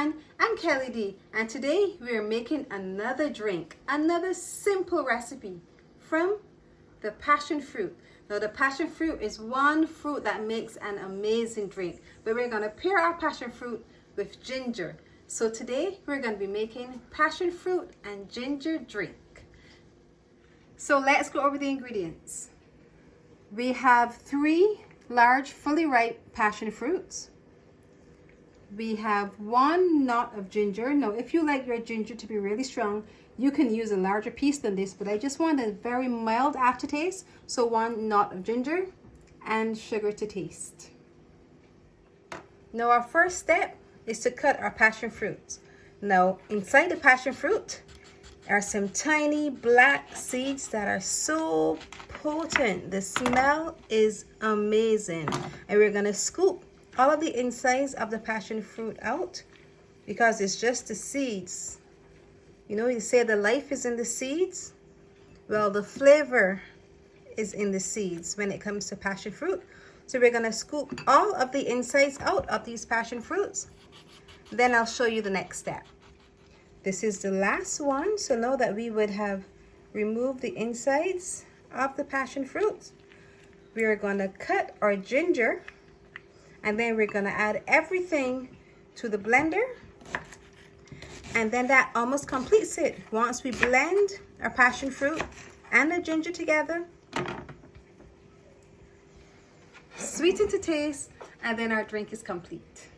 everyone, I'm Kelly D, and today we are making another drink, another simple recipe from the passion fruit. Now the passion fruit is one fruit that makes an amazing drink, but we're going to pair our passion fruit with ginger. So today we're going to be making passion fruit and ginger drink. So let's go over the ingredients. We have 3 large fully ripe passion fruits. We have 1 knot of ginger. Now, if you like your ginger to be really strong, you can use a larger piece than this, but I just want a very mild aftertaste. So 1 knot of ginger and sugar to taste. Now, our first step is to cut our passion fruits. Now, inside the passion fruit are some tiny black seeds that are so potent. The smell is amazing. And we're gonna scoop all of the insides of the passion fruit out because it's just the seeds. You know, you say the life is in the seeds. Well, the flavor is in the seeds when it comes to passion fruit. So we're gonna scoop all of the insides out of these passion fruits. Then I'll show you the next step. This is the last one. So now that we would have removed the insides of the passion fruits, we are gonna cut our ginger, and then we're gonna add everything to the blender, and then that almost completes it. Once we blend our passion fruit and the ginger together, sweeten to taste, and then our drink is complete.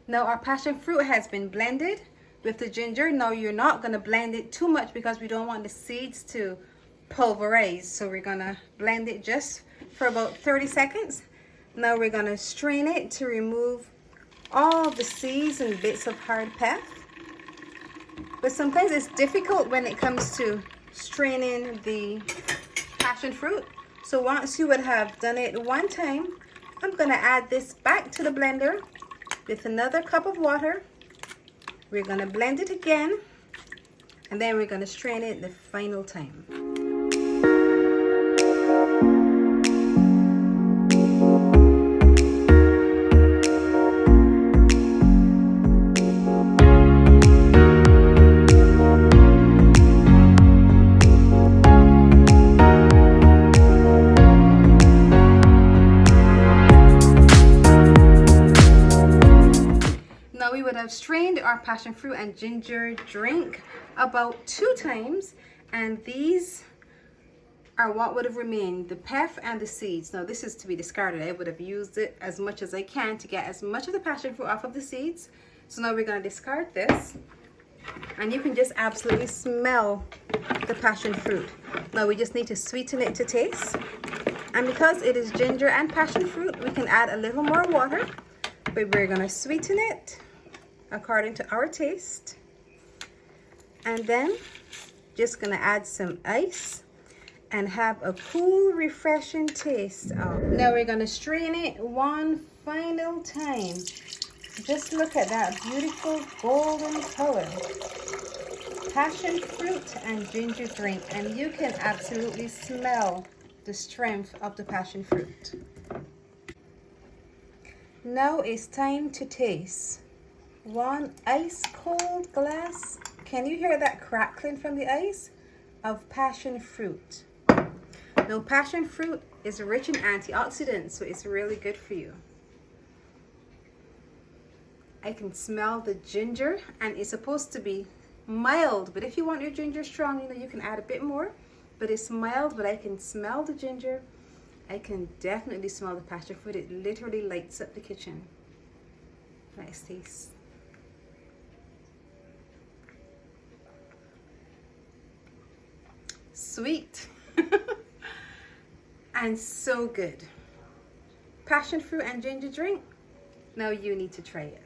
Now our passion fruit has been blended with the ginger. Now you're not going to blend it too much because we don't want the seeds to pulverize. So we're going to blend it just for about 30 seconds. Now we're going to strain it to remove all the seeds and bits of hard pith. But sometimes it's difficult when it comes to straining the passion fruit. So once you would have done it one time, I'm going to add this back to the blender with another cup of water. We're going to blend it again, and then we're going to strain it the final time. We would have strained our passion fruit and ginger drink about 2 times, and these are what would have remained, the pith and the seeds. Now this is to be discarded. I would have used it as much as I can to get as much of the passion fruit off of the seeds. So now we're going to discard this, and you can just absolutely smell the passion fruit. Now we just need to sweeten it to taste, and because it is ginger and passion fruit, we can add a little more water, but we're going to sweeten it according to our taste, and then just gonna add some ice and have a cool, refreshing taste. Now we're gonna strain it one final time. Just look at that beautiful golden color. Passion fruit and ginger drink, and you can absolutely smell the strength of the passion fruit. Now it's time to taste. 1 ice cold glass, can you hear that crackling from the ice, of passion fruit. Now passion fruit is rich in antioxidants, so it's really good for you. I can smell the ginger, and it's supposed to be mild, but if you want your ginger strong, you know, you can add a bit more, but it's mild. But I can smell the ginger. I can definitely smell the passion fruit. It literally lights up the kitchen. Nice taste. Sweet and so good. Passion fruit and ginger drink. Now you need to try it.